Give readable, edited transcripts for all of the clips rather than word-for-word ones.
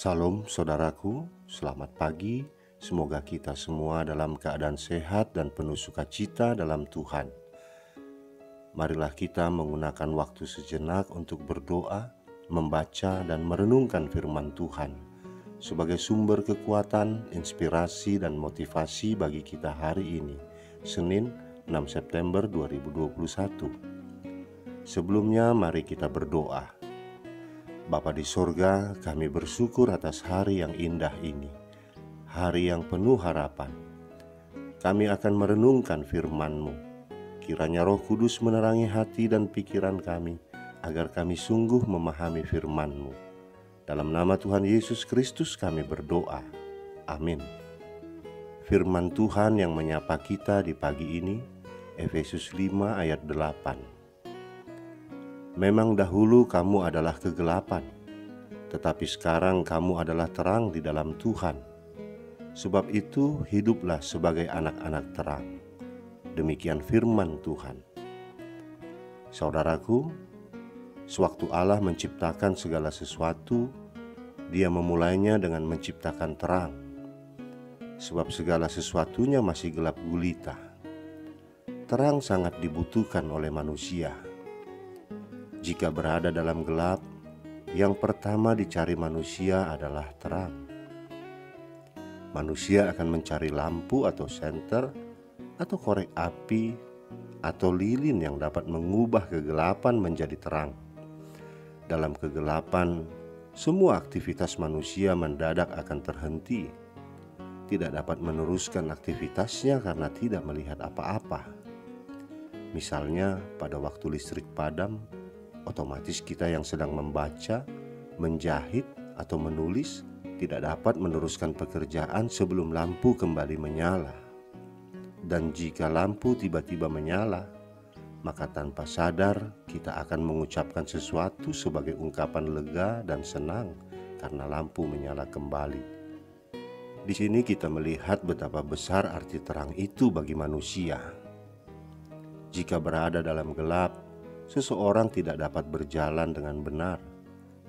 Salam saudaraku, selamat pagi. Semoga kita semua dalam keadaan sehat dan penuh sukacita dalam Tuhan. Marilah kita menggunakan waktu sejenak untuk berdoa, membaca dan merenungkan firman Tuhan sebagai sumber kekuatan, inspirasi dan motivasi bagi kita hari ini, Senin 6 September 2021. Sebelumnya mari kita berdoa. Bapa di sorga, kami bersyukur atas hari yang indah ini, hari yang penuh harapan. Kami akan merenungkan firman-Mu. Kiranya Roh Kudus menerangi hati dan pikiran kami, agar kami sungguh memahami firman-Mu. Dalam nama Tuhan Yesus Kristus kami berdoa. Amin. Firman Tuhan yang menyapa kita di pagi ini, Efesus 5 ayat 8. Memang dahulu kamu adalah kegelapan, tetapi sekarang kamu adalah terang di dalam Tuhan. Sebab itu hiduplah sebagai anak-anak terang. Demikian firman Tuhan. Saudaraku, sewaktu Allah menciptakan segala sesuatu, Dia memulainya dengan menciptakan terang. Sebab segala sesuatunya masih gelap gulita. Terang sangat dibutuhkan oleh manusia. Jika berada dalam gelap, yang pertama dicari manusia adalah terang. Manusia akan mencari lampu atau senter, atau korek api, atau lilin yang dapat mengubah kegelapan menjadi terang. Dalam kegelapan, semua aktivitas manusia mendadak akan terhenti. Tidak dapat meneruskan aktivitasnya karena tidak melihat apa-apa. Misalnya, pada waktu listrik padam, otomatis kita yang sedang membaca, menjahit, atau menulis tidak dapat meneruskan pekerjaan sebelum lampu kembali menyala. Dan jika lampu tiba-tiba menyala, maka tanpa sadar kita akan mengucapkan sesuatu sebagai ungkapan lega dan senang karena lampu menyala kembali. Di sini kita melihat betapa besar arti terang itu bagi manusia. Jika berada dalam gelap, seseorang tidak dapat berjalan dengan benar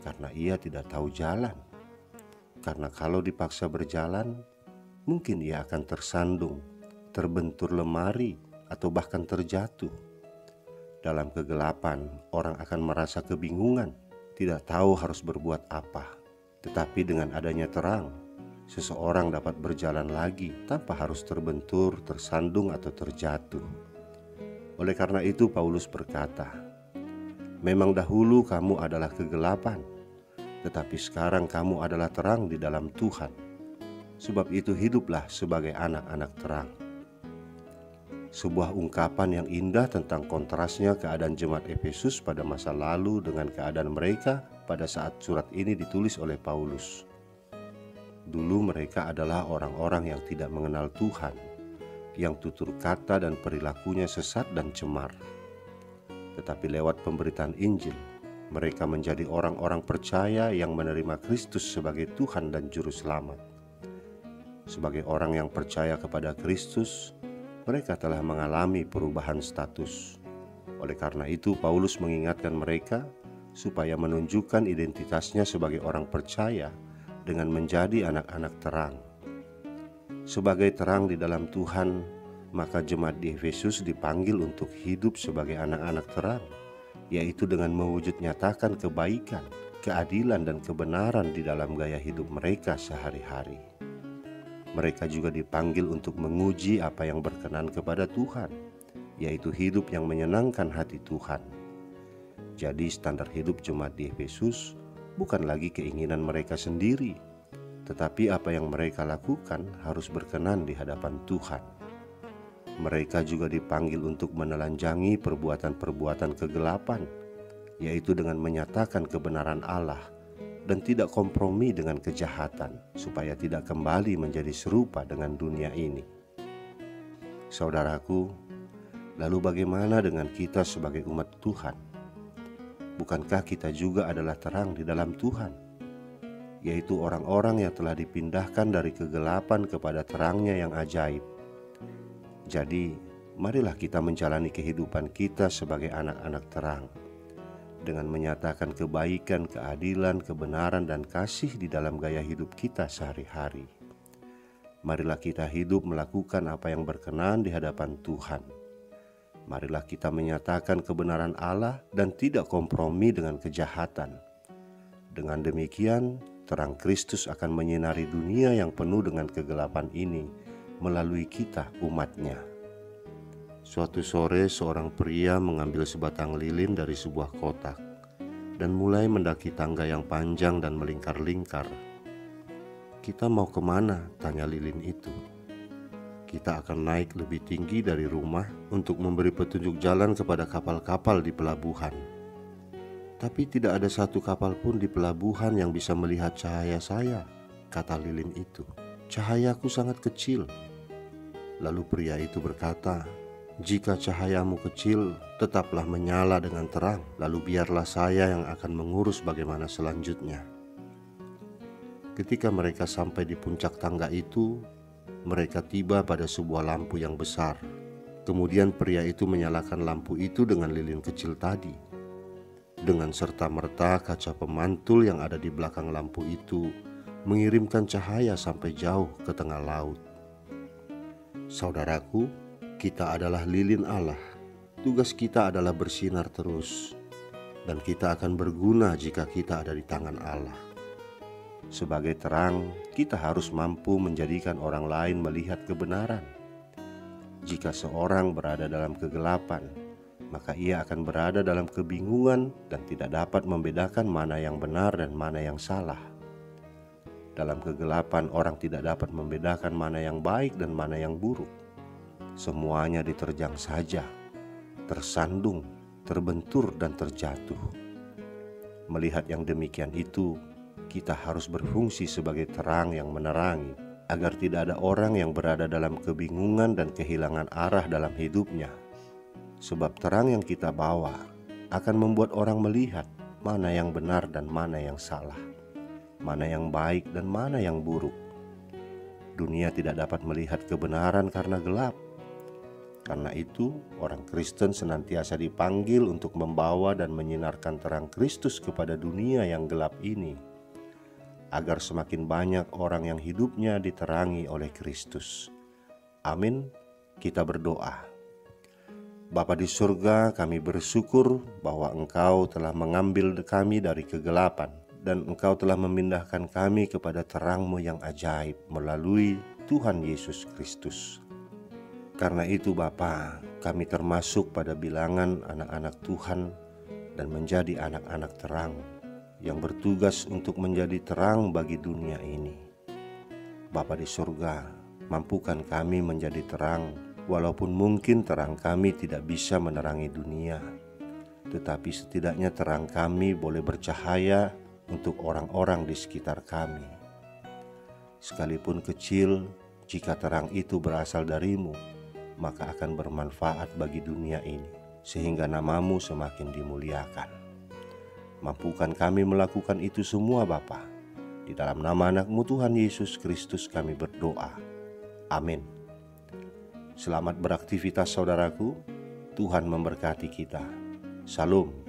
karena ia tidak tahu jalan. Karena kalau dipaksa berjalan, mungkin ia akan tersandung, terbentur lemari, atau bahkan terjatuh. Dalam kegelapan, orang akan merasa kebingungan, tidak tahu harus berbuat apa. Tetapi dengan adanya terang, seseorang dapat berjalan lagi tanpa harus terbentur, tersandung, atau terjatuh. Oleh karena itu Paulus berkata, memang dahulu kamu adalah kegelapan, tetapi sekarang kamu adalah terang di dalam Tuhan. Sebab itu hiduplah sebagai anak-anak terang. Sebuah ungkapan yang indah tentang kontrasnya keadaan jemaat Efesus pada masa lalu dengan keadaan mereka pada saat surat ini ditulis oleh Paulus. Dulu mereka adalah orang-orang yang tidak mengenal Tuhan, yang tutur kata dan perilakunya sesat dan cemar. Tetapi lewat pemberitaan Injil, mereka menjadi orang-orang percaya yang menerima Kristus sebagai Tuhan dan Juru Selamat. Sebagai orang yang percaya kepada Kristus, mereka telah mengalami perubahan status. Oleh karena itu, Paulus mengingatkan mereka supaya menunjukkan identitasnya sebagai orang percaya dengan menjadi anak-anak terang. Sebagai terang di dalam Tuhan, maka jemaat di Efesus dipanggil untuk hidup sebagai anak-anak terang, yaitu dengan mewujud nyatakan kebaikan, keadilan dan kebenaran di dalam gaya hidup mereka sehari-hari. Mereka juga dipanggil untuk menguji apa yang berkenan kepada Tuhan, yaitu hidup yang menyenangkan hati Tuhan. Jadi standar hidup jemaat di Efesus bukan lagi keinginan mereka sendiri, tetapi apa yang mereka lakukan harus berkenan di hadapan Tuhan. Mereka juga dipanggil untuk menelanjangi perbuatan-perbuatan kegelapan, yaitu dengan menyatakan kebenaran Allah dan tidak kompromi dengan kejahatan, supaya tidak kembali menjadi serupa dengan dunia ini. Saudaraku, lalu bagaimana dengan kita sebagai umat Tuhan? Bukankah kita juga adalah terang di dalam Tuhan? Yaitu orang-orang yang telah dipindahkan dari kegelapan kepada terangnya yang ajaib. Jadi, marilah kita menjalani kehidupan kita sebagai anak-anak terang. dengan menyatakan kebaikan, keadilan, kebenaran, dan kasih di dalam gaya hidup kita sehari-hari. Marilah kita hidup melakukan apa yang berkenan di hadapan Tuhan. Marilah kita menyatakan kebenaran Allah dan tidak kompromi dengan kejahatan. Dengan demikian, terang Kristus akan menyinari dunia yang penuh dengan kegelapan ini melalui kita, umat-Nya. Suatu sore, seorang pria mengambil sebatang lilin dari sebuah kotak dan mulai mendaki tangga yang panjang dan melingkar-lingkar. "Kita mau kemana?" tanya lilin itu. "Kita akan naik lebih tinggi dari rumah untuk memberi petunjuk jalan kepada kapal-kapal di pelabuhan. Tapi tidak ada satu kapal pun di pelabuhan yang bisa melihat cahaya saya," kata lilin itu. "Cahayaku sangat kecil." Lalu pria itu berkata, "Jika cahayamu kecil, tetaplah menyala dengan terang, lalu biarlah saya yang akan mengurus bagaimana selanjutnya." Ketika mereka sampai di puncak tangga itu, mereka tiba pada sebuah lampu yang besar. Kemudian pria itu menyalakan lampu itu dengan lilin kecil tadi. Dengan serta-merta kaca pemantul yang ada di belakang lampu itu mengirimkan cahaya sampai jauh ke tengah laut. Saudaraku, kita adalah lilin Allah. Tugas kita adalah bersinar terus, dan kita akan berguna jika kita ada di tangan Allah. Sebagai terang, kita harus mampu menjadikan orang lain melihat kebenaran. Jika seorang berada dalam kegelapan, maka ia akan berada dalam kebingungan dan tidak dapat membedakan mana yang benar dan mana yang salah. Dalam kegelapan, orang tidak dapat membedakan mana yang baik dan mana yang buruk. Semuanya diterjang saja, tersandung, terbentur, dan terjatuh. Melihat yang demikian itu, kita harus berfungsi sebagai terang yang menerangi, agar tidak ada orang yang berada dalam kebingungan dan kehilangan arah dalam hidupnya. Sebab terang yang kita bawa akan membuat orang melihat mana yang benar dan mana yang salah, mana yang baik dan mana yang buruk. Dunia tidak dapat melihat kebenaran karena gelap. Karena itu, orang Kristen senantiasa dipanggil untuk membawa dan menyinarkan terang Kristus kepada dunia yang gelap ini, agar semakin banyak orang yang hidupnya diterangi oleh Kristus. Amin. Kita berdoa. Bapa di surga, kami bersyukur bahwa Engkau telah mengambil kami dari kegelapan, dan Engkau telah memindahkan kami kepada terang-Mu yang ajaib melalui Tuhan Yesus Kristus. Karena itu Bapa, kami termasuk pada bilangan anak-anak Tuhan dan menjadi anak-anak terang yang bertugas untuk menjadi terang bagi dunia ini. Bapa di surga, mampukan kami menjadi terang, walaupun mungkin terang kami tidak bisa menerangi dunia, tetapi setidaknya terang kami boleh bercahaya untuk orang-orang di sekitar kami. Sekalipun kecil, jika terang itu berasal dari-Mu, maka akan bermanfaat bagi dunia ini, sehingga nama-Mu semakin dimuliakan. Mampukan kami melakukan itu semua Bapa. Di dalam nama anak-Mu Tuhan Yesus Kristus kami berdoa. Amin. Selamat beraktivitas saudaraku. Tuhan memberkati kita. Salam.